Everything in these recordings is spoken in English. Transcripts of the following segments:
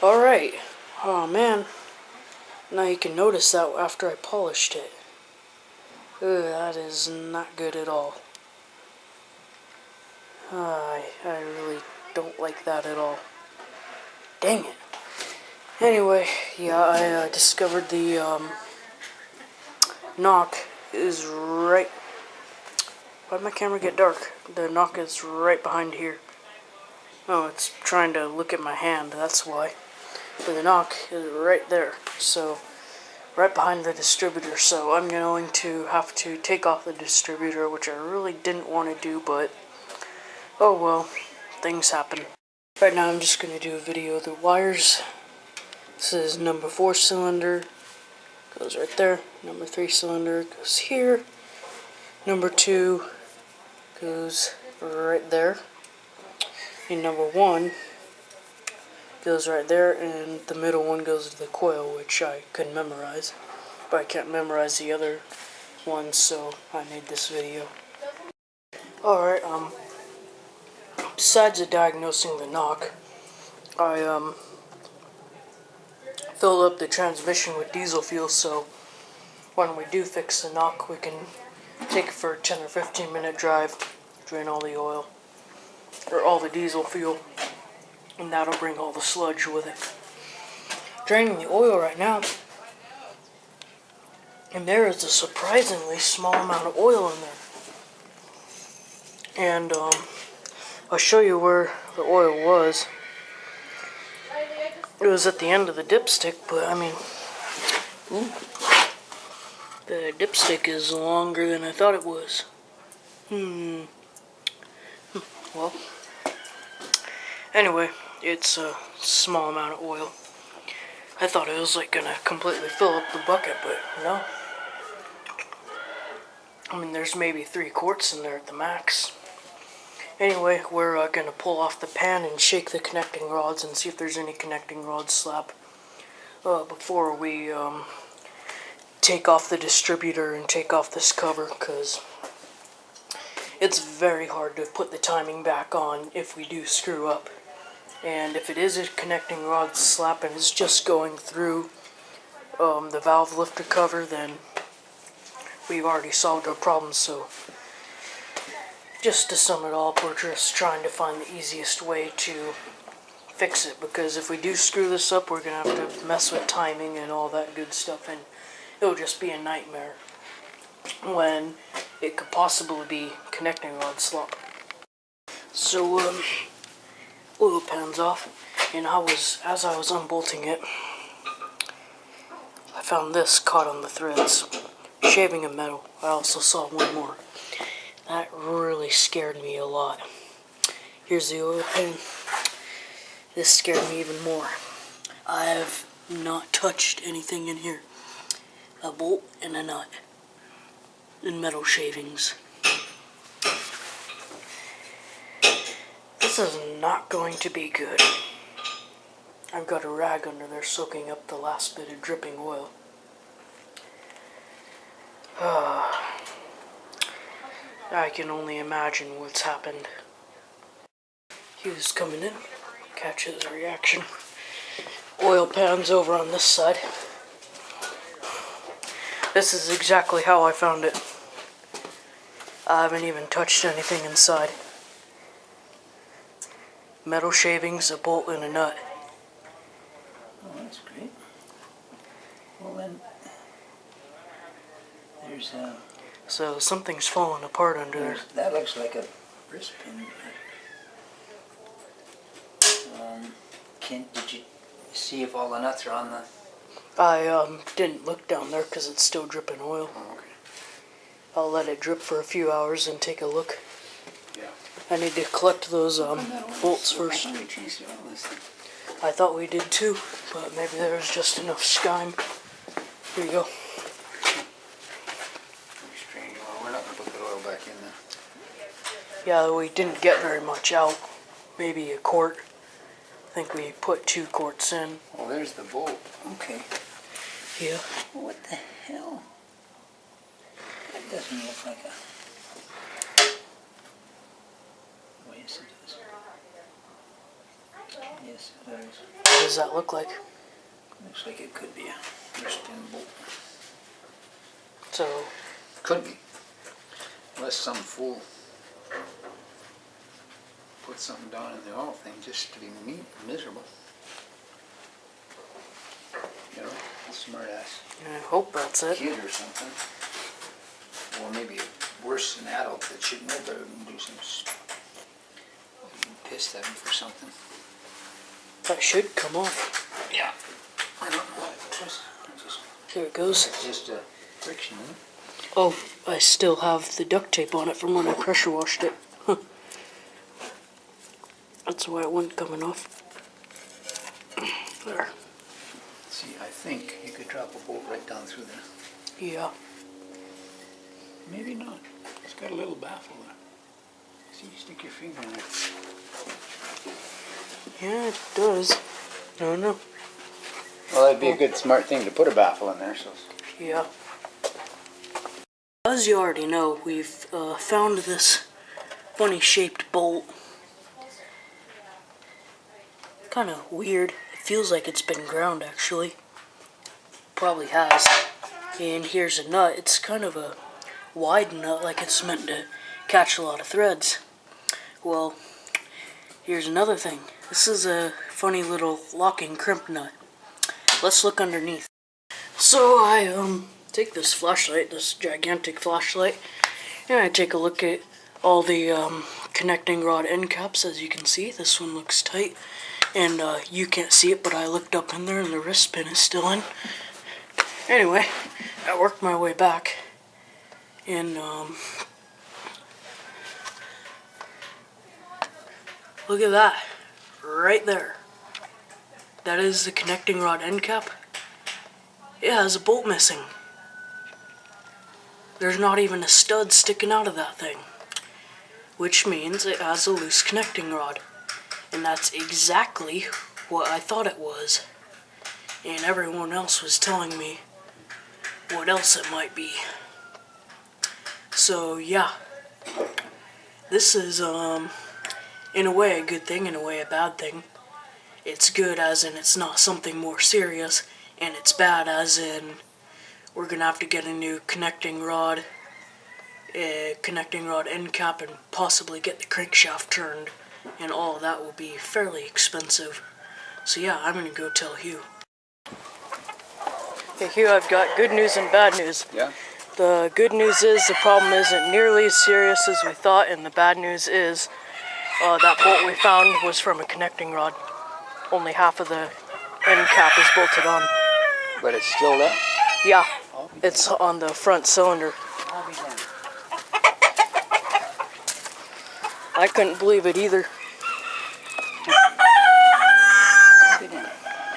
Alright. Oh man. Now you can notice that after I polished it. Ugh, that is not good at all. I really don't like that at all. Dang it. Anyway, yeah, I discovered the knock is right... Why'd my camera get dark? The knock is right behind here. Oh, it's trying to look at my hand, that's why. But the knock is right there, so right behind the distributor. So I'm going to have to take off the distributor, which I really didn't want to do, but oh well, things happen. Right now I'm just going to do a video of the wires. This is number 4 cylinder, goes right there. Number 3 cylinder goes here. Number 2 goes right there. And number 1 goes right there, and the middle one goes to the coil, which I couldn't memorize. But I can't memorize the other ones, so I made this video. Alright, besides diagnosing the knock, I filled up the transmission with diesel fuel, so when we do fix the knock, we can take it for a 10 or 15 minute drive, drain all the oil, or all the diesel fuel, and that'll bring all the sludge with it. Draining the oil right now, and there is a surprisingly small amount of oil in there. And I'll show you where the oil was. It was at the end of the dipstick, but I mean, the dipstick is longer than I thought it was. Well, anyway, it's a small amount of oil. I thought it was like gonna completely fill up the bucket, but no. I mean, there's maybe 3 quarts in there at the max. Anyway, we're gonna pull off the pan and shake the connecting rods and see if there's any connecting rod slap before we take off the distributor and take off this cover, because it's very hard to put the timing back on if we do screw up. And if it is a connecting rod slap and it's just going through the valve lifter cover, then we've already solved our problem. So just to sum it all up, we're just trying to find the easiest way to fix it, because if we do screw this up, we're going to have to mess with timing and all that good stuff, and it'll just be a nightmare when it could possibly be connecting rod slop. So oil pan's off, and as I was unbolting it, I found this caught on the threads, shaving of metal. I also saw one more. That really scared me a lot. Here's the oil pan. This scared me even more. I have not touched anything in here. A bolt and a nut and metal shavings. This is not going to be good. I've got a rag under there soaking up the last bit of dripping oil. I can only imagine what's happened. He was coming in, catch his reaction. Oil pan's over on this side. This is exactly how I found it. I haven't even touched anything inside. Metal shavings, a bolt, and a nut. Oh, that's great. Well then, there's So something's falling apart under there. that looks like a wrist pin. Did you see if all the nuts are on the... I didn't look down there because it's still dripping oil. Oh, okay. I'll let it drip for a few hours and take a look. Yeah. I need to collect those bolts first. I thought we did too, but maybe there was just enough skime. Here you go. Strange. Well, we're not going to put the oil back in there. Yeah, we didn't get very much out. Maybe a quart. I think we put 2 quarts in. Oh, there's the bolt. Okay. Yeah. What the hell? That doesn't look like a... Oh, yes, it does. Yes, there is. What does that look like? Looks like it could be a version bolt. So, Could be. Unless some fool put something down in the oil thing just to be miserable. You know, a smart ass I hope that's it. kid or something. Or maybe worse, an adult that should know better than do some pissed at him for something. That should come off. Yeah. I don't know what it was. There it goes. It's just a friction, isn't it? Oh, I still have the duct tape on it from when I pressure washed it. Huh. That's why it wasn't coming off. There. See, I think you could drop a bolt right down through there. Yeah. Maybe not. It's got a little baffle there. See, you stick your finger in it. Yeah, it does. I don't know. Well, that'd be a good smart thing to put a baffle in there, so. Yeah. As you already know, we've found this funny shaped bolt. Kind of weird. It feels like it's been ground actually. Probably has. And here's a nut. It's kind of a wide nut, like it's meant to catch a lot of threads. Well, here's another thing. This is a funny little locking crimp nut. Let's look underneath. So I take this flashlight, this gigantic flashlight, and I take a look at all the connecting rod end caps. As you can see, this one looks tight, and you can't see it, but I looked up in there and the wrist pin is still in. Anyway, I worked my way back, and look at that, right there. That is the connecting rod end cap. It has a bolt missing. There's not even a stud sticking out of that thing, which means it has a loose connecting rod. And that's exactly what I thought it was. And everyone else was telling me what else it might be. So yeah, this is in a way a good thing, in a way a bad thing. It's good as in it's not something more serious, and it's bad as in we're gonna have to get a new connecting rod end cap, and possibly get the crankshaft turned, and all of that will be fairly expensive. So yeah, I'm gonna go tell Hugh. Hey Hugh, I've got good news and bad news. Yeah? The good news is the problem isn't nearly as serious as we thought, and the bad news is that bolt we found was from a connecting rod. Only half of the end cap is bolted on. But it's still there? Yeah, it's on the front cylinder. I'll be darned. I couldn't believe it either. I'll be darned.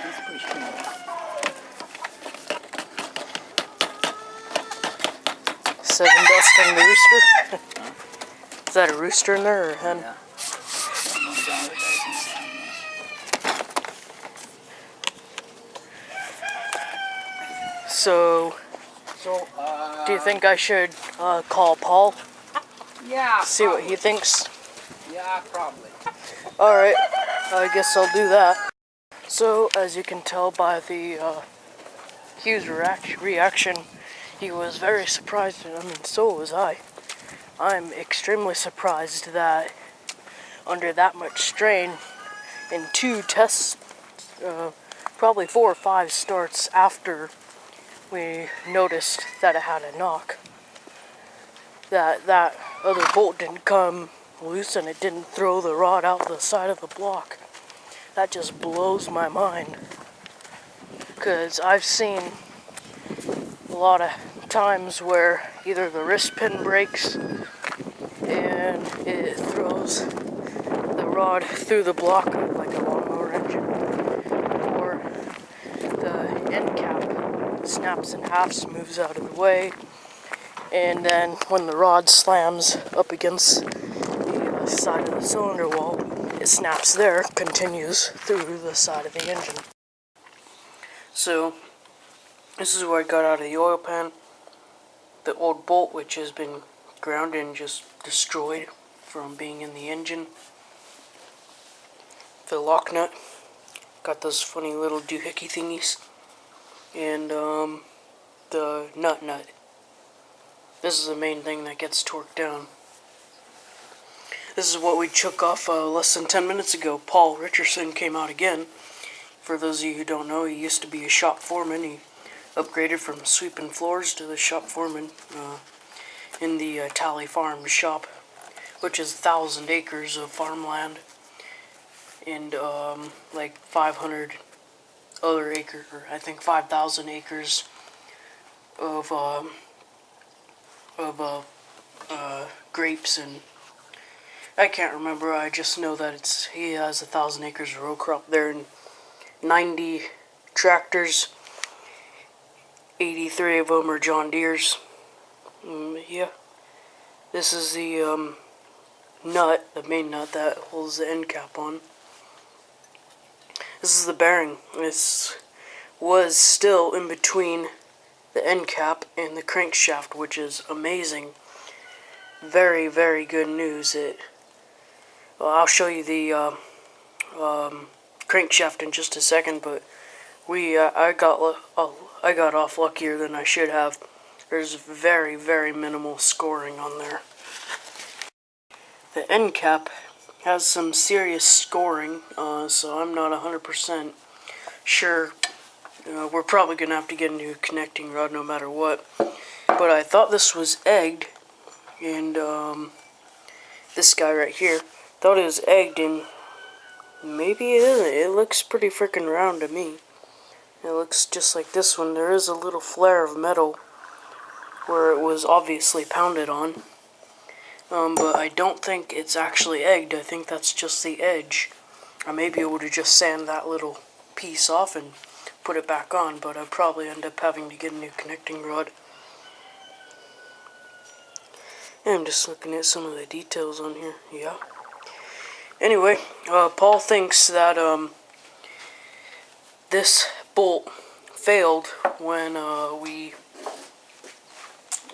That's pretty strange. Seven dust on the rooster. Is that a rooster in there or a hen? Yeah. So, do you think I should call Paul? Yeah. See what he thinks? Yeah, probably. Alright, I guess I'll do that. So, as you can tell by the Hugh's reaction, he was very surprised, and I mean, so was I. I'm extremely surprised that under that much strain, in 2 tests, probably 4 or 5 starts after we noticed that it had a knock, that other bolt didn't come loose and it didn't throw the rod out the side of the block. That just blows my mind, because I've seen a lot of times where either the wrist pin breaks and it throws the rod through the block like a lawnmower engine, or the end cap snaps in half, moves out of the way, and then when the rod slams up against the side of the cylinder wall, it snaps there, continues through the side of the engine. So, this is what I got out of the oil pan. The old bolt, which has been ground and just destroyed from being in the engine. the lock nut. Got those funny little doohickey thingies. And the nut. This is the main thing that gets torqued down. This is what we took off less than 10 minutes ago. Paul Richardson came out again. For those of you who don't know, he used to be a shop foreman. He upgraded from sweeping floors to the shop foreman in the Tally Farm shop, which is 1,000 acres of farmland and like 500 other acres, or I think 5,000 acres of grapes, and I can't remember. I just know that he has 1,000 acres of row crop there and 90 tractors. 83 of them are John Deere's. Yeah. This is the nut, the main nut that holds the end cap on. This is the bearing. This was still in between the end cap and the crankshaft, which is amazing. Very, very good news. I'll show you the crankshaft in just a second, but I got off luckier than I should have. There's very, very minimal scoring on there. The end cap has some serious scoring, so I'm not 100% sure. We're probably going to have to get a new connecting rod no matter what. But I thought this was egged, and this guy right here thought it was egged, and maybe it isn't. It looks pretty freaking round to me. It looks just like this one. There is a little flare of metal where it was obviously pounded on. But I don't think it's actually egged. I think that's just the edge. I may be able to just sand that little piece off and put it back on, but I'd probably end up having to get a new connecting rod. And I'm just looking at some of the details on here. Yeah. Anyway, Paul thinks that this bolt failed when we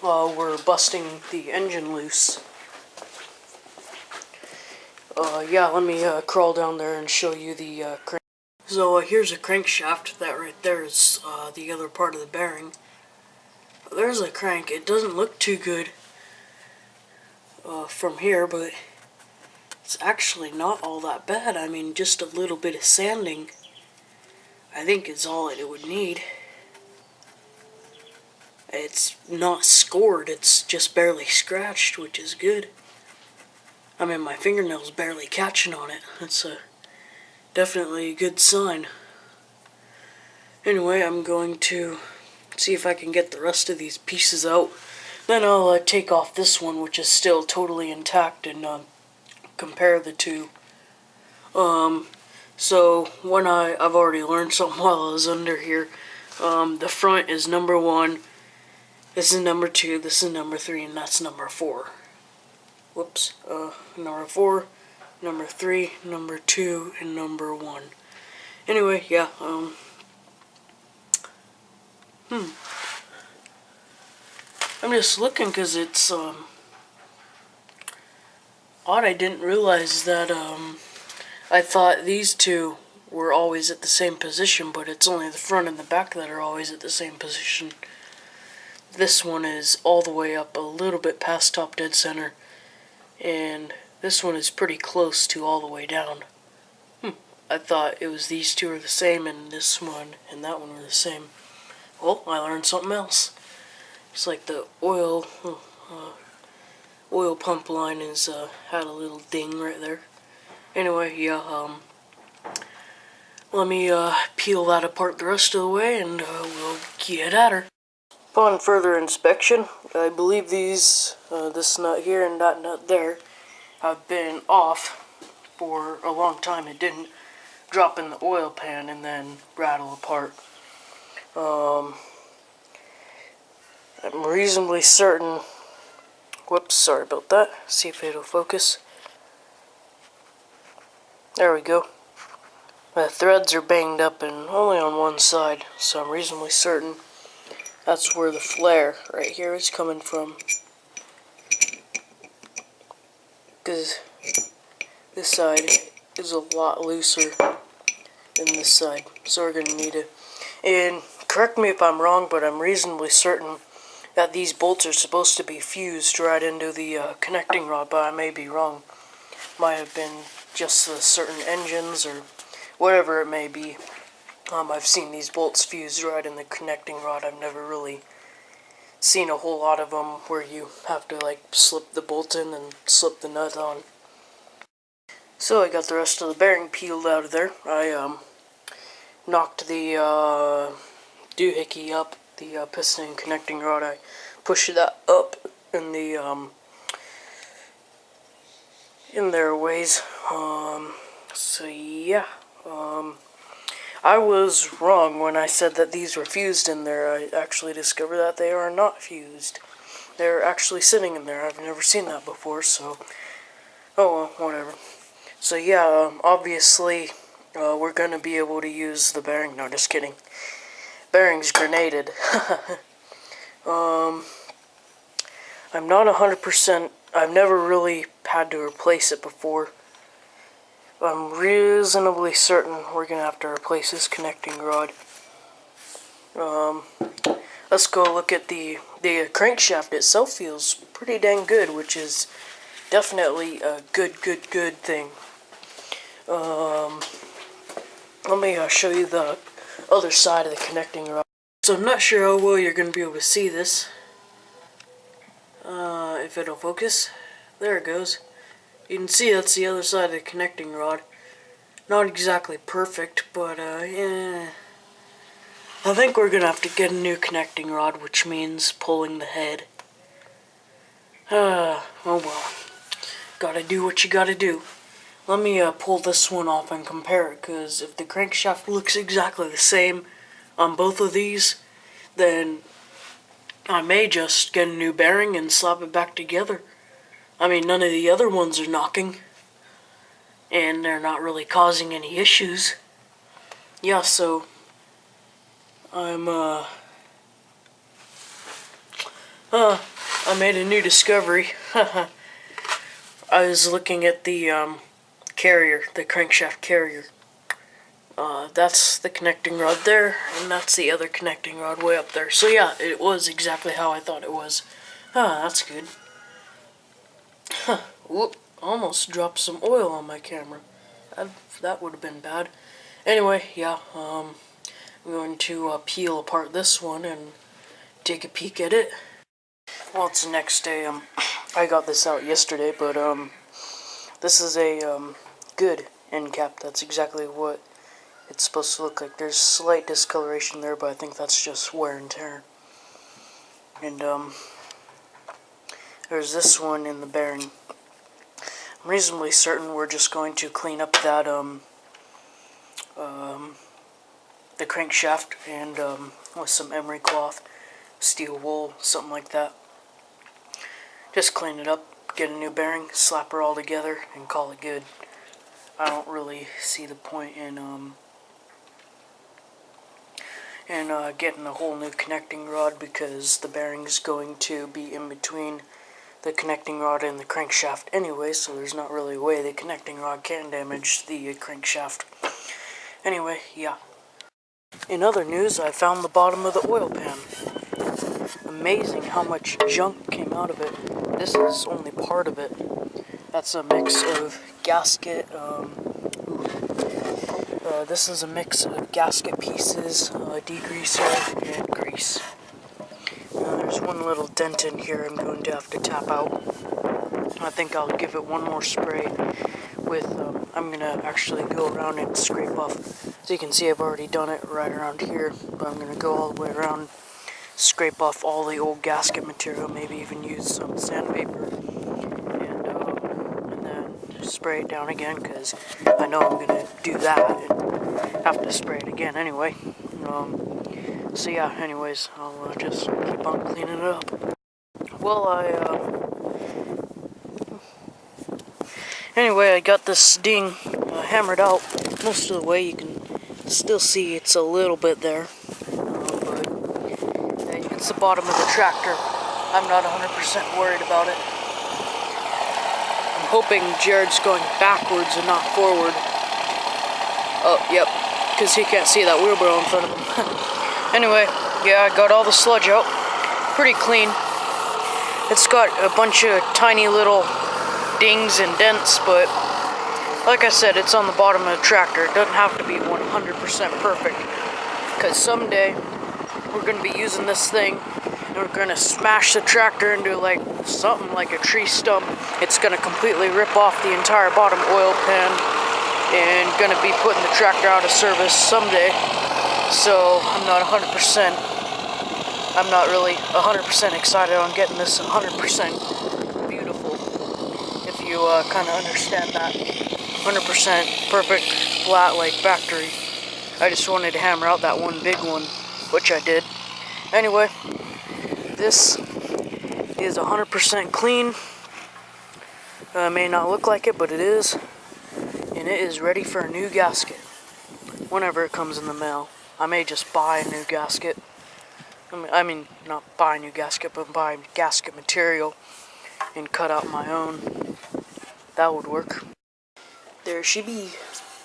were busting the engine loose. Yeah, let me crawl down there and show you the crank. So here's a crankshaft. That right there is the other part of the bearing. There's a crank. It doesn't look too good from here, but it's actually not all that bad. I mean, just a little bit of sanding, I think, is all it would need. It's not scored. It's just barely scratched, which is good. I mean, my fingernail's barely catching on it. That's definitely a good sign. Anyway, I'm going to see if I can get the rest of these pieces out. Then I'll take off this one, which is still totally intact, and compare the two. So when I've already learned something while I was under here. The front is number 1. This is number 2. This is number 3, and that's number 4. Whoops. Number 4, number 3, number 2, and number 1. Anyway, yeah. I'm just looking because it's odd. I didn't realize that I thought these two were always at the same position, but it's only the front and the back that are always at the same position. This one is all the way up a little bit past top dead center, and this one is pretty close to all the way down. I thought it was these two are the same, and this one and that one were the same. Well, I learned something else. It's like the oil pump line is had a little ding right there. Anyway, yeah, let me peel that apart the rest of the way, and we'll get at her. Upon further inspection, I believe these, this nut here and that nut there, have been off for a long time. It didn't drop in the oil pan and then rattle apart. I'm reasonably certain. Whoops, sorry about that. See if it'll focus. There we go. The threads are banged up and only on one side, so I'm reasonably certain that's where the flare right here is coming from. Because this side is a lot looser than this side, so we're gonna need it. And correct me if I'm wrong, but I'm reasonably certain that these bolts are supposed to be fused right into the connecting rod, but I may be wrong. Might have been just the certain engines or whatever it may be. I've seen these bolts fused right in the connecting rod. I've never really seen a whole lot of them where you have to like slip the bolt in and slip the nut on. So I got the rest of the bearing peeled out of there. I knocked the doohickey up, the piston and connecting rod. I pushed that up in the in their ways. So yeah, I was wrong when I said that these were fused in there. I actually discovered that they are not fused. They're actually sitting in there. I've never seen that before, so oh well, whatever. So yeah, obviously we're gonna be able to use the bearing. No, just kidding. Bearing's grenaded. I'm not 100%. I've never really had to replace it before. I'm reasonably certain we're gonna have to replace this connecting rod. Let's go look at the crankshaft itself. Feels pretty dang good, which is definitely a good thing. Let me show you the other side of the connecting rod. So I'm not sure how well you're gonna be able to see this. If it'll focus. There it goes. You can see that's the other side of the connecting rod. Not exactly perfect, but yeah. I think we're gonna have to get a new connecting rod, which means pulling the head. Oh well. Gotta do what you gotta do. Let me pull this one off and compare it, because if the crankshaft looks exactly the same on both of these, then I may just get a new bearing and slap it back together. I mean, none of the other ones are knocking, and they're not really causing any issues. Yeah, so I made a new discovery. I was looking at the carrier, the crankshaft carrier. That's the connecting rod there, and that's the other connecting rod way up there. So yeah, it was exactly how I thought it was. That's good. Whoop, almost dropped some oil on my camera. That would have been bad. Anyway, yeah, I'm going to peel apart this one and take a peek at it. Well, it's the next day. I got this out yesterday, but this is a good end cap. That's exactly what it's supposed to look like. There's slight discoloration there, but I think that's just wear and tear. And there's this one in the bearing. I'm reasonably certain we're just going to clean up that the crankshaft and with some emery cloth, steel wool, something like that. Just clean it up, get a new bearing, slap her all together, and call it good. I don't really see the point in getting a whole new connecting rod, because the bearing's going to be in between the connecting rod and the crankshaft anyway, so there's not really a way the connecting rod can damage the crankshaft. Anyway, yeah. In other news, I found the bottom of the oil pan. Amazing how much junk came out of it. This is only part of it. That's a mix of gasket, this is a mix of gasket pieces, degreaser, and grease. There's one little dent in here I'm going to have to tap out. I think I'll give it one more spray with, I'm going to actually go around and scrape off. So you can see I've already done it right around here, but I'm going to go all the way around, scrape off all the old gasket material, maybe even use some sandpaper, and then spray it down again, because I know I'm going to do that and have to spray it again anyway. So yeah, anyways, I'll just keep on cleaning it up. Well, anyway, I got this ding hammered out most of the way. You can still see it's a little bit there, but it's the bottom of the tractor. I'm not 100% worried about it. I'm hoping Jared's going backwards and not forward. Oh, yep, because he can't see that wheelbarrow in front of him. Anyway, yeah, I got all the sludge out. Pretty clean. It's got a bunch of tiny little dings and dents, but like I said, it's on the bottom of the tractor. It doesn't have to be 100% perfect, because someday we're going to be using this thing and we're going to smash the tractor into like something like a tree stump. It's going to completely rip off the entire bottom oil pan and going to be putting the tractor out of service someday. So I'm not really 100% excited on getting this 100% beautiful, if you kind of understand that. 100% perfect, flat like factory. I just wanted to hammer out that one big one, which I did. Anyway, this is 100% clean. May not look like it, but it is. And it is ready for a new gasket whenever it comes in the mail. I may just buy a new gasket. I mean, not buy a new gasket, but buy gasket material and cut out my own. That would work. There she be,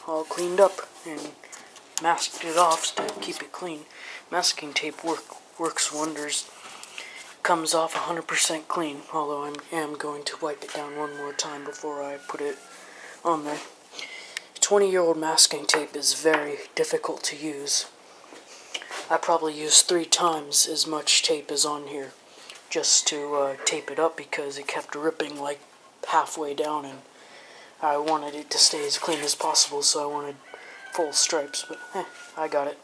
all cleaned up and masked it off to keep it clean. Masking tape works wonders. Comes off 100% clean, although I am going to wipe it down one more time before I put it on there. 20-year-old masking tape is very difficult to use. I probably used 3 times as much tape as on here just to tape it up, because it kept ripping like halfway down, and I wanted it to stay as clean as possible, so I wanted full stripes, but I got it.